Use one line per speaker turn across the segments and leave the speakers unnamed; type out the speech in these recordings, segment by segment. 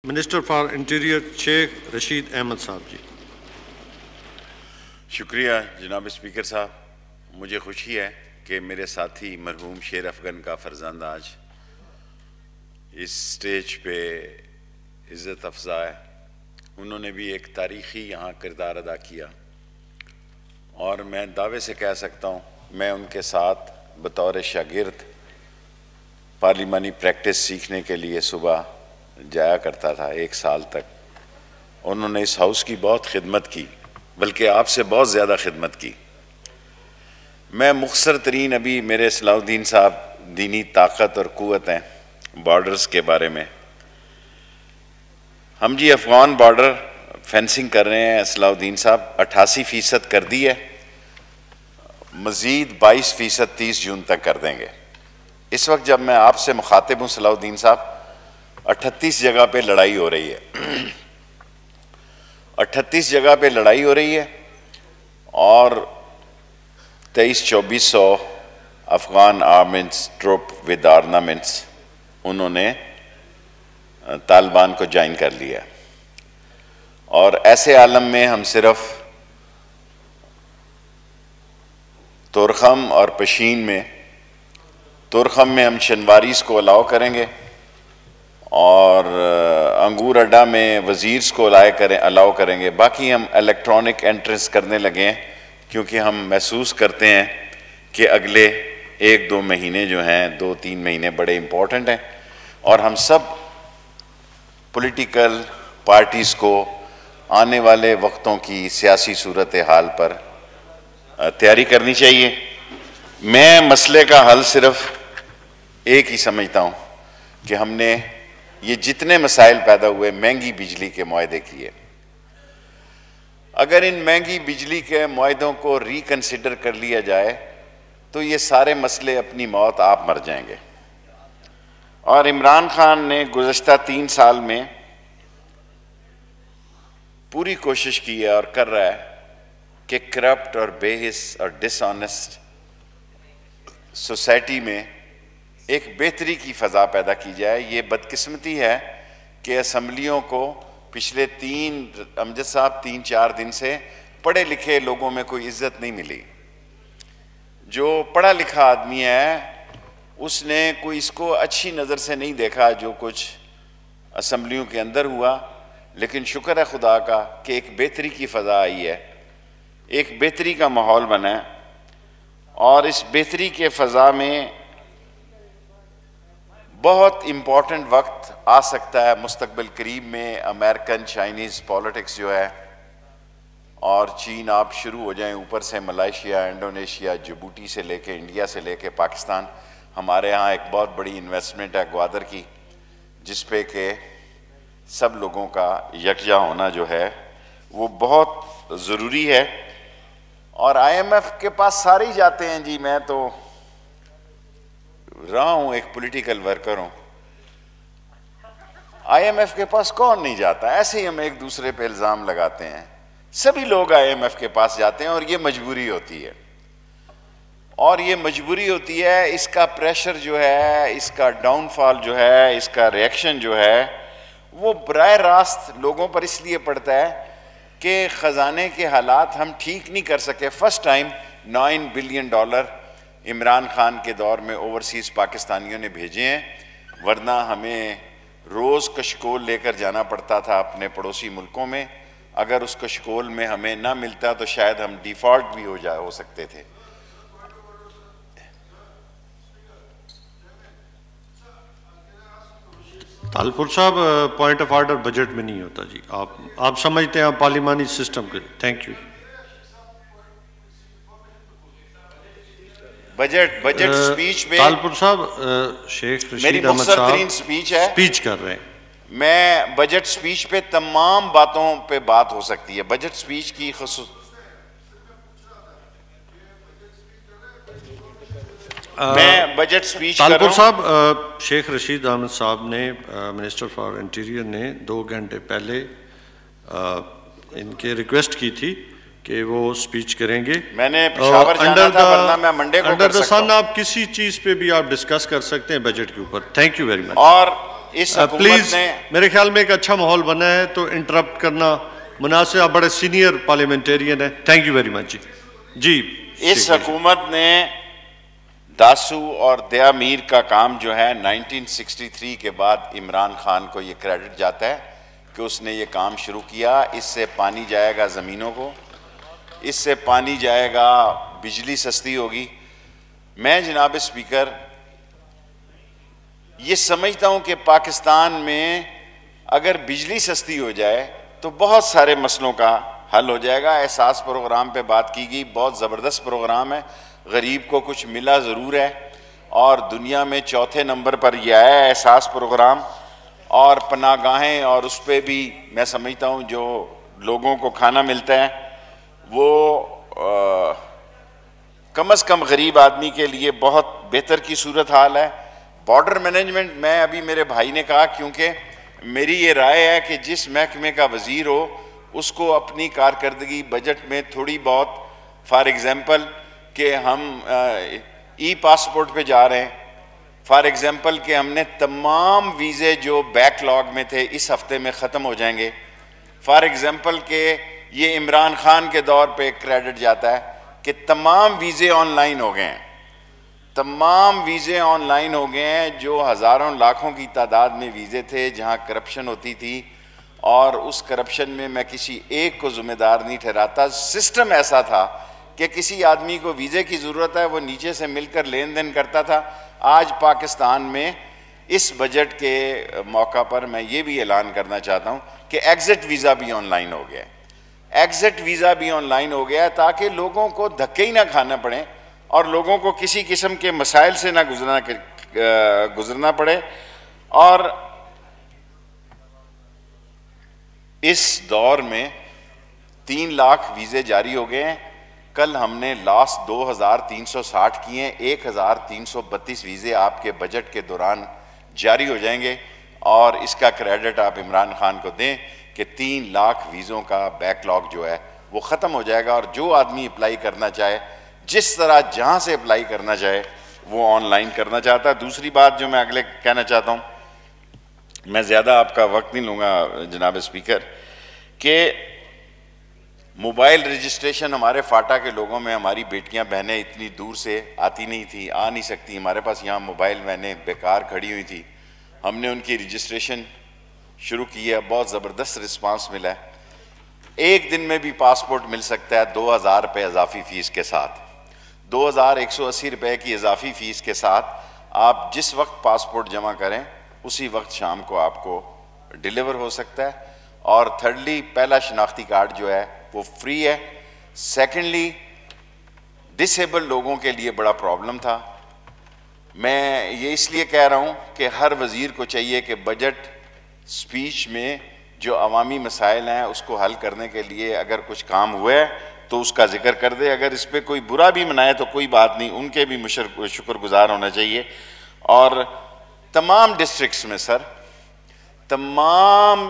Minister for interior Sheikh Rashid Ahmed साहब जी।
शुक्रिया जनाब स्पीकर साहब, मुझे खुशी है कि मेरे साथी मरहूम शेर अफगन का फर्जंद आज इस स्टेज पे इज़्ज़त अफ़ज़ा है। उन्होंने भी एक तारीख़ी यहाँ किरदार अदा किया और मैं दावे से कह सकता हूँ मैं उनके साथ बतौर शागिर्द पार्लिमानी प्रैक्टिस सीखने के लिए सुबह जाया करता था। 1 साल तक उन्होंने इस हाउस की बहुत खिदमत की, बल्कि आपसे बहुत ज़्यादा खिदमत की। मैं मुख्तसर तरीन अभी मेरे सलाउद्दीन साहब दीनी ताकत और क़ुव्वत हैं बॉर्डर्स के बारे में। हम जी अफ़गान बॉर्डर फेंसिंग कर रहे हैं, सलाउद्दीन साहब 88% कर दी है, मज़ीद 22% 30 जून तक कर देंगे। इस वक्त जब मैं आपसे मुखातिब हूँ सलाउद्दीन साहब, 38 जगह पे लड़ाई हो रही है 38 जगह पे लड़ाई हो रही है और 2300-2400 अफ़गान आर्मेंट्स ट्रुप विद आर्नामेंट्स उन्होंने तालिबान को ज्वाइन कर लिया। और ऐसे आलम में हम सिर्फ तुरखम और पशीन में, तुरखम में हम शनवारीस को अलाउ करेंगे और अंगूर अड्डा में वज़ीर्स को अलाउ करेंगे। बाकी हम इलेक्ट्रॉनिक एंट्रेंस करने लगे हैं क्योंकि हम महसूस करते हैं कि अगले 1-2 महीने जो हैं, 2-3 महीने बड़े इम्पोर्टेंट हैं और हम सब पॉलिटिकल पार्टीज़ को आने वाले वक्तों की सियासी सूरत हाल पर तैयारी करनी चाहिए। मैं मसले का हल सिर्फ एक ही समझता हूँ कि हमने ये जितने मसाइल पैदा हुए महंगी बिजली के मुआहदे किए, अगर इन महंगी बिजली के मुआहदों को रिकन्सिडर कर लिया जाए तो ये सारे मसले अपनी मौत आप मर जाएंगे। और इमरान खान ने गुज़श्ता 3 साल में पूरी कोशिश की है और कर रहा है कि करप्ट और बेहिस और डिसऑनेस्ट सोसाइटी में एक बेहतरी की फ़ज़ा पैदा की जाए। ये बदकिस्मती है कि असम्बलियों को पिछले 3-4 दिन से पढ़े लिखे लोगों में कोई इज़्ज़त नहीं मिली। जो पढ़ा लिखा आदमी है उसने कोई इसको अच्छी नज़र से नहीं देखा जो कुछ असम्बलियों के अंदर हुआ, लेकिन शुक्र है खुदा का कि एक बेहतरी की फ़ज़ा आई है, एक बेहतरी का माहौल बना है। और इस बेहतरी के फ़ज़ा में बहुत इम्पॉर्टेंट वक्त आ सकता है मुस्तकबिल करीब में। अमेरिकन चाइनीज़ पॉलिटिक्स जो है और चीन आप शुरू हो जाएं, ऊपर से मलेशिया, इंडोनेशिया, जिबूटी से लेके इंडिया से लेके पाकिस्तान। हमारे यहाँ एक बहुत बड़ी इन्वेस्टमेंट है ग्वादर की, जिस पे के सब लोगों का यकजा होना जो है वो बहुत ज़रूरी है। और IMF के पास सारे ही जाते हैं जी, मैं तो रहा हूं, एक पॉलिटिकल वर्कर हूं। IMF के पास कौन नहीं जाता? ऐसे ही हम एक दूसरे पे इल्ज़ाम लगाते हैं, सभी लोग IMF के पास जाते हैं और ये मजबूरी होती है। और ये मजबूरी होती है, इसका प्रेशर जो है, इसका डाउनफॉल जो है, इसका रिएक्शन जो है वो बराह रास्त लोगों पर इसलिए पड़ता है कि ख़जाने के हालात हम ठीक नहीं कर सके। First time $9 billion Imran Khan के दौर में ओवरसीज़ पाकिस्तानियों ने भेजे हैं, वरना हमें रोज़ कशकोल लेकर जाना पड़ता था अपने पड़ोसी मुल्कों में। अगर उस कशकोल में हमें ना मिलता तो शायद हम डिफ़ॉल्ट भी हो सकते थे।
तालपुर साहब, पॉइंट ऑफ ऑर्डर बजट में नहीं होता जी। आप समझते हैं पार्लिमानी सिस्टम के। Thank you.
बजट स्पीच में
तालपुर साहब, शेख रशीद अहमद साहब
स्पीच है,
स्पीच कर रहे हैं।
मैं बजट स्पीच पे तमाम बातों पे बात हो सकती है। बजट स्पीच की मैं बजट स्पीच कर रहा हूं।
तालपुर साहब, शेख रशीद अहमद साहब ने, मिनिस्टर फॉर इंटीरियर ने 2 घंटे पहले इनके रिक्वेस्ट की थी कि वो स्पीच करेंगे।
मैंने पेशावर जाना था, वरना मैं मंडे को कर सकता हूं।
आप किसी चीज पे भी आप डिस्कस कर सकते हैं बजट के ऊपर। Thank you very much.
और इस हुकूमत
प्लीज,
ने
मेरे ख्याल में एक अच्छा माहौल बना है तो इंटरप्ट करना मुनासिब। आप बड़े सीनियर पार्लियामेंटेरियन है। थैंक यू वेरी मच जी।
इस हुकूमत ने दासू और दया मीर का काम जो है 1963 के बाद इमरान खान को ये क्रेडिट जाता है कि उसने ये काम शुरू किया। इससे पानी जाएगा ज़मीनों को, इससे पानी जाएगा, बिजली सस्ती होगी। मैं जनाब स्पीकर ये समझता हूं कि पाकिस्तान में अगर बिजली सस्ती हो जाए तो बहुत सारे मसलों का हल हो जाएगा। एहसास प्रोग्राम पे बात की गई, बहुत ज़बरदस्त प्रोग्राम है। गरीब को कुछ मिला ज़रूर है और दुनिया में चौथे नंबर पर यह आया है एहसास प्रोग्राम। और पनागाहें, और उस पर भी मैं समझता हूँ जो लोगों को खाना मिलता है वो कम से कम गरीब आदमी के लिए बहुत बेहतर की सूरत हाल है। बॉर्डर मैनेजमेंट, मैं अभी मेरे भाई ने कहा, क्योंकि मेरी ये राय है कि जिस महकमे का वज़ीर हो उसको अपनी कारकर्दगी बजट में थोड़ी बहुत, फॉर एग्ज़ाम्पल कि हम ई पासपोर्ट पे जा रहे हैं, फॉर एग्ज़ाम्पल कि हमने तमाम वीज़े जो बैकलॉग में थे इस हफ्ते में ख़त्म हो जाएंगे, फॉर एग्ज़ाम्पल कि ये इमरान खान के दौर पे क्रेडिट जाता है कि तमाम वीज़े ऑनलाइन हो गए हैं, तमाम वीज़े ऑनलाइन हो गए हैं। जो हज़ारों लाखों की तादाद में वीज़े थे जहां करप्शन होती थी, और उस करप्शन में मैं किसी एक को ज़िम्मेदार नहीं ठहराता। सिस्टम ऐसा था कि किसी आदमी को वीज़े की ज़रूरत है, वो नीचे से मिलकर लेन देन करता था। आज पाकिस्तान में इस बजट के मौका पर मैं ये भी ऐलान करना चाहता हूँ कि एग्ज़िट वीज़ा भी ऑनलाइन हो गया है। एग्ज़िट वीज़ा भी ऑनलाइन हो गया है ताकि लोगों को धक्के ही ना खाना पड़े और लोगों को किसी किस्म के मसाइल से ना गुजरना पड़े। और इस दौर में 3 लाख वीज़े जारी हो गए हैं। कल हमने लास्ट 2360 किए हैं। 1332 वीज़े आपके बजट के दौरान जारी हो जाएंगे और इसका क्रेडिट आप इमरान खान को दें कि 3 लाख वीज़ों का बैकलॉग जो है वो ख़त्म हो जाएगा और जो आदमी अप्लाई करना चाहे, जिस तरह जहाँ से अप्लाई करना चाहे, वो ऑनलाइन करना चाहता है। दूसरी बात जो मैं अगले कहना चाहता हूँ, मैं ज़्यादा आपका वक्त नहीं लूँगा जनाब स्पीकर, कि मोबाइल रजिस्ट्रेशन हमारे फाटा के लोगों में, हमारी बेटियां बहनें इतनी दूर से आती नहीं थी, आ नहीं सकती, हमारे पास यहाँ मोबाइल वैनें बेकार खड़ी हुई थी, हमने उनकी रजिस्ट्रेशन शुरू की है। बहुत ज़बरदस्त रिस्पांस मिला है। एक दिन में भी पासपोर्ट मिल सकता है 2000 रुपये इजाफी फ़ीस के साथ। 2180 रुपये की इजाफी फ़ीस के साथ आप जिस वक्त पासपोर्ट जमा करें उसी वक्त शाम को आपको डिलीवर हो सकता है। और थर्डली, पहला शनाख्ती कार्ड जो है वो फ्री है। सेकेंडली, डिसेबल लोगों के लिए बड़ा प्रॉब्लम था। मैं ये इसलिए कह रहा हूँ कि हर वज़ीर को चाहिए कि बजट स्पीच में जो अवामी मसाइल हैं उसको हल करने के लिए अगर कुछ काम हुआ है तो उसका जिक्र कर दे। अगर इस पर कोई बुरा भी मनाए तो कोई बात नहीं, उनके भी शुक्रगुजार होना चाहिए। और तमाम डिस्ट्रिक्ट्स में सर, तमाम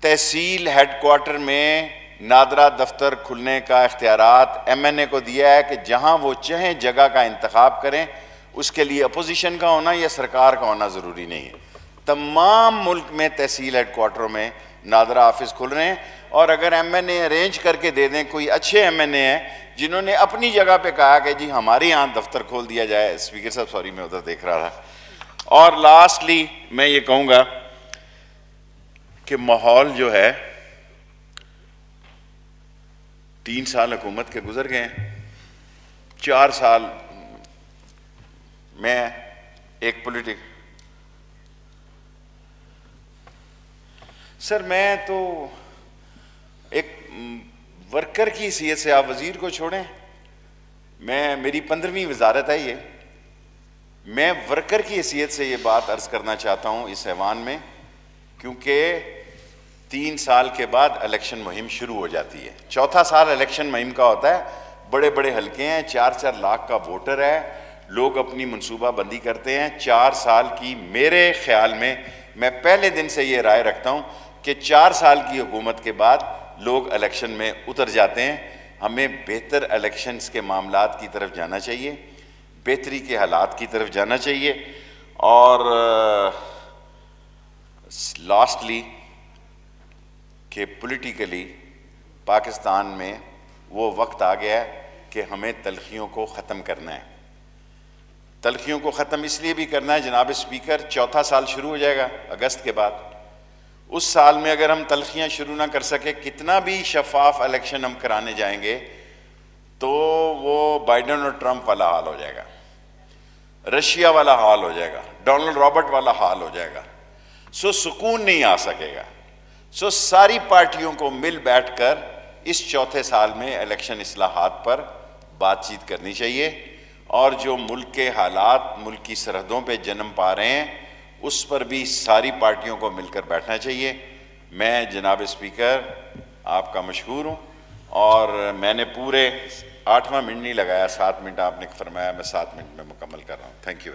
तहसील हेडक्वार्टर में नादरा दफ्तर खुलने का इख्तियारात MNA को दिया है कि जहां वो चाहें जगह का इंतखाब करें। उसके लिए अपोजिशन का होना या सरकार का होना ज़रूरी नहीं है। तमाम मुल्क में तहसील हेडक्वार्टरों में नादरा ऑफिस खुल रहे हैं। और अगर MNA अरेंज करके दे दें, कोई अच्छे MNA हैं जिन्होंने अपनी जगह पे कहा कि जी हमारे यहाँ दफ्तर खोल दिया जाए। स्पीकर साहब सॉरी, मैं उधर देख रहा था। और लास्टली मैं ये कहूँगा कि माहौल जो है, 3 साल हुकूमत के गुजर गए हैं, 4 साल मैं एक सर मैं तो एक वर्कर की हैसियत से, आप वज़ीर को छोड़ें, मेरी 15वीं वजारत है ये, मैं वर्कर की हैसियत से ये बात अर्ज़ करना चाहता हूँ इस ऐवान में, क्योंकि 3 साल के बाद इलेक्शन मुहिम शुरू हो जाती है। चौथा साल इलेक्शन मुहिम का होता है। बड़े बड़े हलके हैं, 4-4 लाख का वोटर है, लोग अपनी मनसूबा बंदी करते हैं। 4 साल की, मेरे ख्याल में, मैं पहले दिन से ये राय रखता हूँ कि 4 साल की हुकूमत के बाद लोग इलेक्शन में उतर जाते हैं। हमें बेहतर इलेक्शंस के मामलात की तरफ जाना चाहिए, बेहतरी के हालात की तरफ जाना चाहिए। और लास्टली कि पॉलिटिकली पाकिस्तान में वो वक्त आ गया है कि हमें तलखियों को ख़त्म करना है। तलखियों को ख़त्म इसलिए भी करना है जनाब स्पीकर, चौथा साल शुरू हो जाएगा अगस्त के बाद। उस साल में अगर हम तलखियाँ शुरू ना कर सके, कितना भी शफाफ इलेक्शन हम कराने जाएंगे तो वो बाइडन और ट्रंप वाला हाल हो जाएगा, रशिया वाला हाल हो जाएगा, डोनाल्ड रॉबर्ट वाला हाल हो जाएगा। सो सुकून नहीं आ सकेगा। सो सारी पार्टियों को मिल बैठकर इस चौथे साल में इलेक्शन इस्लाहात पर बातचीत करनी चाहिए, और जो मुल्क के हालात मुल्क की सरहदों पे जन्म पा रहे हैं उस पर भी सारी पार्टियों को मिलकर बैठना चाहिए। मैं जनाब स्पीकर आपका मशहूर हूँ, और मैंने पूरे 8वां मिनट नहीं लगाया, 7 मिनट आपने फरमाया, मैं 7 मिनट में मुकम्मल कर रहा हूँ। Thank you.